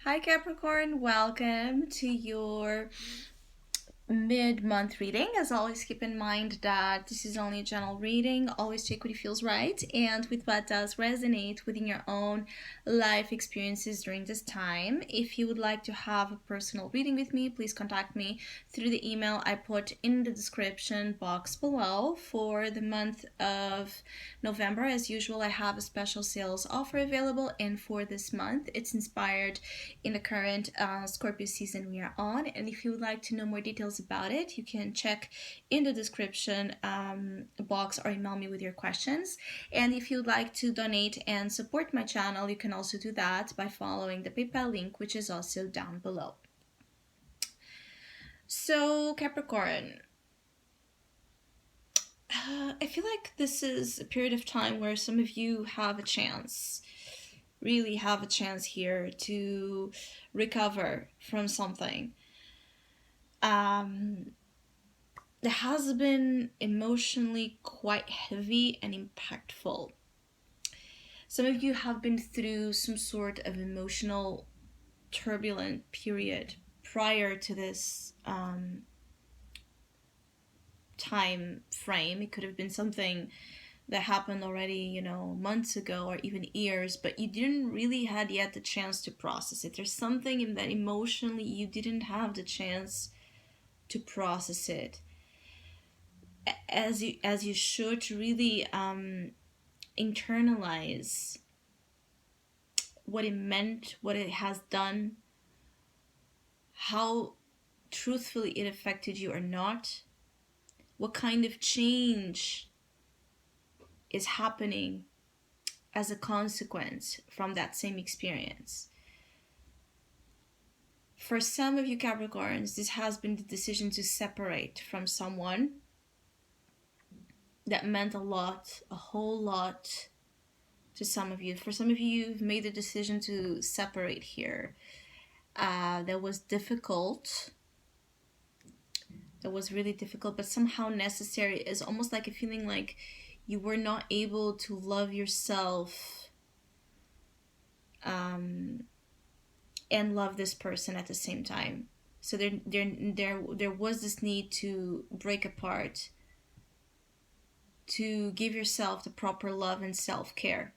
Hi Capricorn, welcome to your mid-month reading. As always, keep in mind that this is only a general reading. Always check what feels right and with what does resonate within your own life experiences during this time. If you would like to have a personal reading with me, please contact me through the email I put in the description box below. For the month of November, as usual, I have a special sales offer available, and for this month it's inspired in the current Scorpio season we are on. And if you would like to know more details about it, you can check in the description box or email me with your questions. And if you'd like to donate and support my channel, you can also do that by following the PayPal link, which is also down below. So Capricorn, I feel like this is a period of time where some of you have a chance, really have a chance here to recover from something. It has been emotionally quite heavy and impactful. Some of you have been through some sort of emotional turbulent period prior to this time frame. It could have been something that happened already, months ago or even years, but you didn't really had yet the chance to process it. There's something in that emotionally you didn't have the chance to process it as you should, to really internalize what it meant, what it has done, how truthfully it affected you or not, what kind of change is happening as a consequence from that same experience. For some of you Capricorns, this has been the decision to separate from someone that meant a lot, a whole lot to some of you. For some of you, you've made the decision to separate here. That was difficult. That was really difficult, but somehow necessary. It's almost like a feeling like you were not able to love yourself and love this person at the same time. So there was this need to break apart, to give yourself the proper love and self-care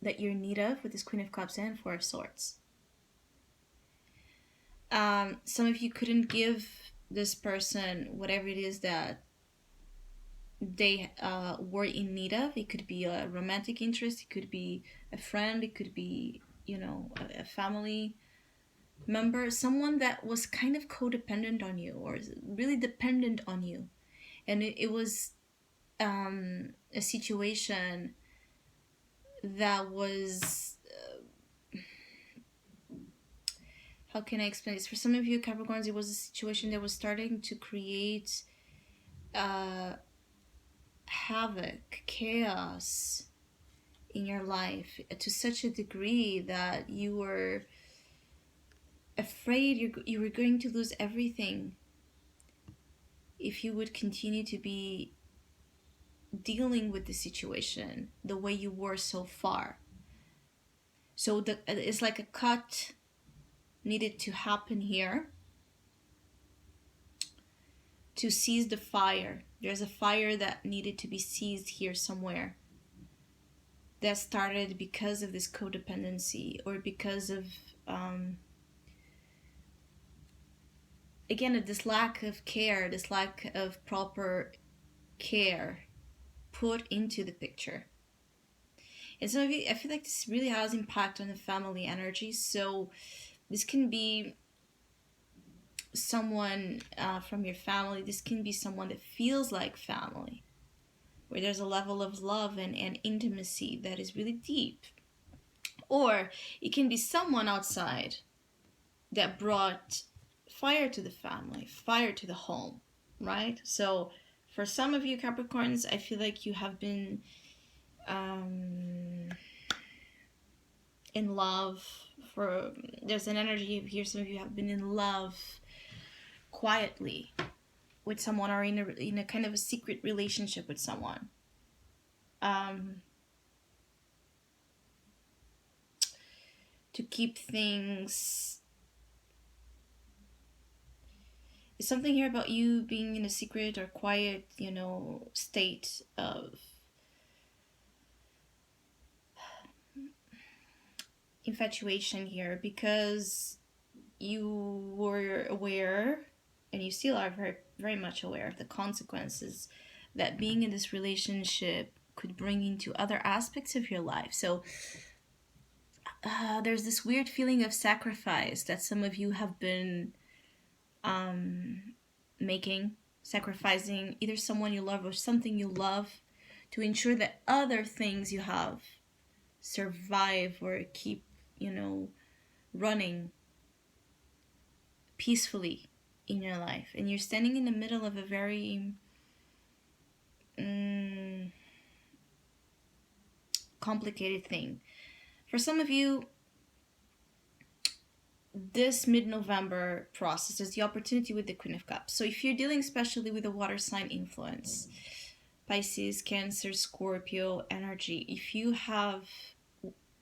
that you're in need of with this Queen of Cups and Four of Swords. Some of you couldn't give this person whatever it is that they were in need of. It could be a romantic interest, it could be a friend, it could be, a family member, someone that was kind of codependent on you or really dependent on you. And it was a situation that was how can I explain this? For some of you Capricorns, it was a situation that was starting to create havoc, chaos in your life to such a degree that you were afraid you were going to lose everything if you would continue to be dealing with the situation the way you were so far. So it's like a cut needed to happen here to seize the fire. There's a fire that needed to be seized here somewhere, that started because of this codependency or because of again this lack of care, this lack of proper care put into the picture. And some of you, I feel like this really has impact on the family energy. So this can be someone from your family. This can be someone that feels like family, where there's a level of love and intimacy that is really deep. Or it can be someone outside that brought fire to the family, fire to the home, right? So for some of you Capricorns, I feel like you have been in love. There's an energy here, some of you have been in love quietly with someone, or in a kind of a secret relationship with someone. to keep things. Is something here about you being in a secret or quiet, state of infatuation here, because you were aware, and you still are very, very much aware of the consequences that being in this relationship could bring into other aspects of your life. So there's this weird feeling of sacrifice that some of you have been making, sacrificing either someone you love or something you love to ensure that other things you have survive or keep, running peacefully in your life. And you're standing in the middle of a very complicated thing. For some of you, this mid-November process is the opportunity with the Queen of Cups. So if you're dealing especially with a water sign influence, Pisces, Cancer, Scorpio energy, if you have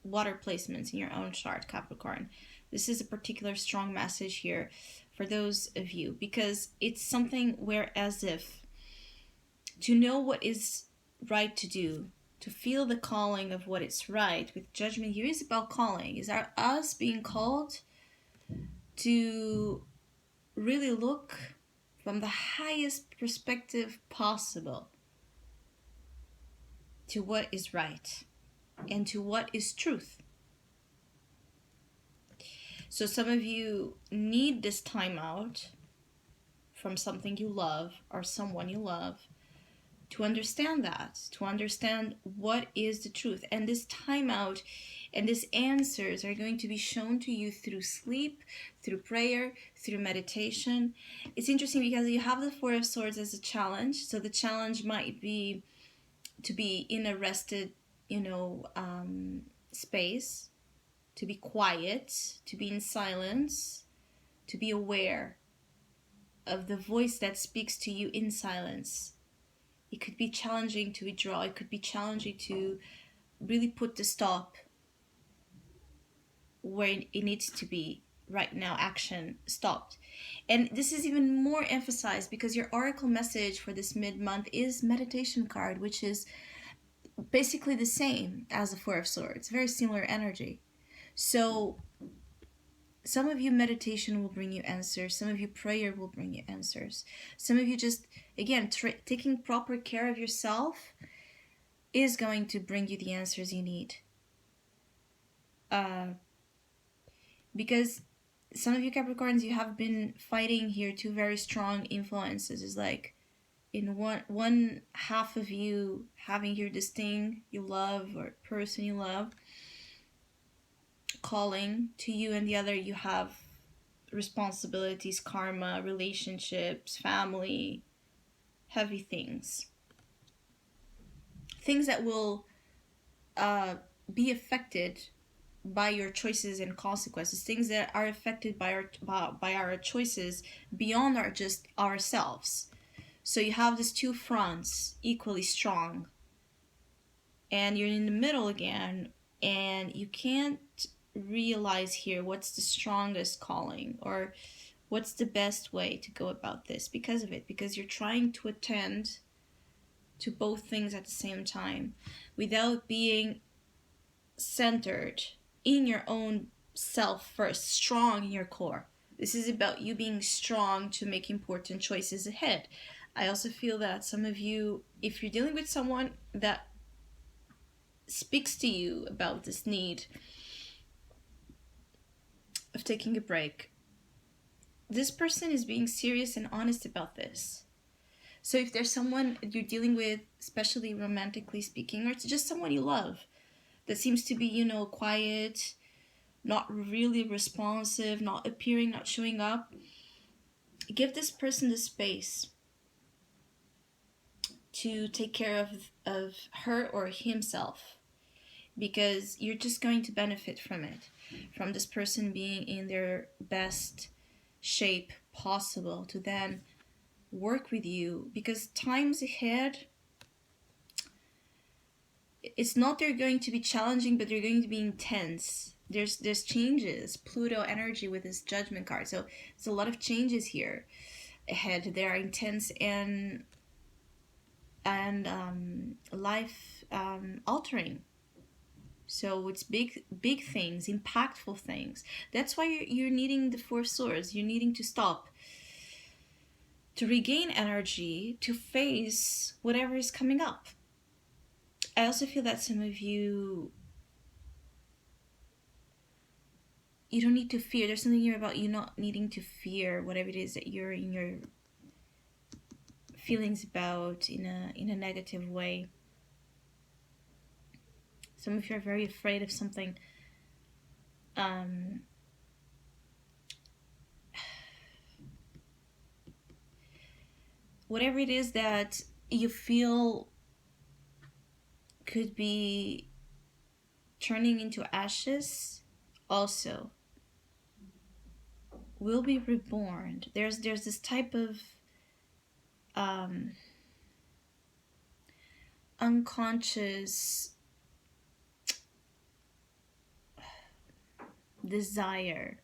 water placements in your own chart, Capricorn, this is a particular strong message here for those of you, because it's something where, as if to know what is right to do, to feel the calling of what is right, with Judgment here is about calling, is us being called to really look from the highest perspective possible to what is right and to what is truth. So some of you need this time out from something you love or someone you love to understand that, to understand what is the truth. And this time out and these answers are going to be shown to you through sleep, through prayer, through meditation. It's interesting because you have the Four of Swords as a challenge. So the challenge might be to be in a rested, space, to be quiet, to be in silence, to be aware of the voice that speaks to you in silence. It could be challenging to withdraw. It could be challenging to really put the stop where it needs to be right now. Action stopped. And this is even more emphasized because your oracle message for this mid-month is meditation card, which is basically the same as the Four of Swords. Very similar energy. So some of you meditation will bring you answers. Some of you prayer will bring you answers. Some of you just, again, taking proper care of yourself is going to bring you the answers you need. Because some of you Capricorns, you have been fighting here two very strong influences. It's like in one half of you having here this thing you love or person you love calling to you, and the other you have responsibilities, karma, relationships, family, heavy things that will be affected by your choices and consequences, things that are affected by our choices beyond just ourselves. So you have these two fronts equally strong, and you're in the middle again, and you can't realize here what's the strongest calling or what's the best way to go about this because of it, because you're trying to attend to both things at the same time without being centered in your own self first, strong in your core. This is about you being strong to make important choices ahead. I also feel that some of you, if you're dealing with someone that speaks to you about this need of taking a break, this person is being serious and honest about this. So if there's someone you're dealing with, especially romantically speaking, or it's just someone you love that seems to be, quiet, not really responsive, not appearing, not showing up, give this person the space to take care of her or himself, because you're just going to benefit from it, from this person being in their best shape possible to then work with you, because times ahead, it's not they're going to be challenging, but they're going to be intense. There's changes. Pluto energy with this Judgment card. So there's a lot of changes here ahead. They are intense and life altering. So it's big things, impactful things. That's why you're needing the Four of Swords. You're needing to stop, to regain energy, to face whatever is coming up. I also feel that some of you don't need to fear. There's something here about you not needing to fear whatever it is that you're in your feelings about in a negative way. Some of you are very afraid of something. Whatever it is that you feel could be turning into ashes also will be reborn. There's this type of unconscious desire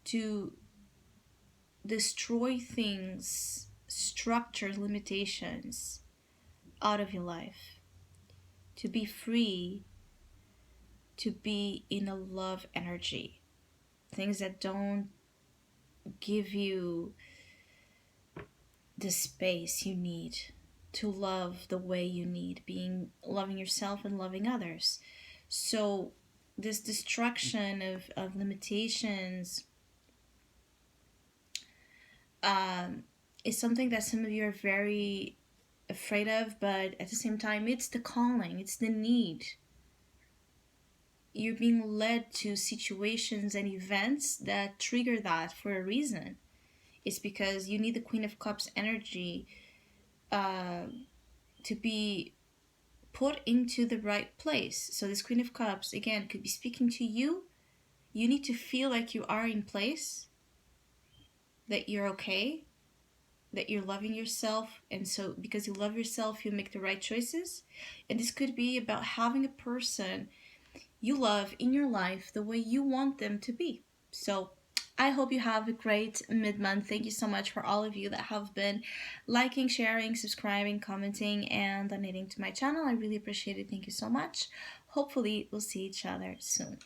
to destroy things, structures, limitations out of your life, to be free, to be in a love energy, things that don't give you the space you need to love the way you need, loving yourself and loving others. So this destruction of limitations is something that some of you are very afraid of, but at the same time, it's the calling, it's the need. You're being led to situations and events that trigger that for a reason. It's because you need the Queen of Cups energy to be put into the right place. So this Queen of Cups, again, could be speaking to you. You need to feel like you are in place, that you're okay, that you're loving yourself, and so because you love yourself, you make the right choices. And this could be about having a person you love in your life the way you want them to be. So I hope you have a great mid-month. Thank you so much for all of you that have been liking, sharing, subscribing, commenting, and donating to my channel. I really appreciate it. Thank you so much. Hopefully we'll see each other soon.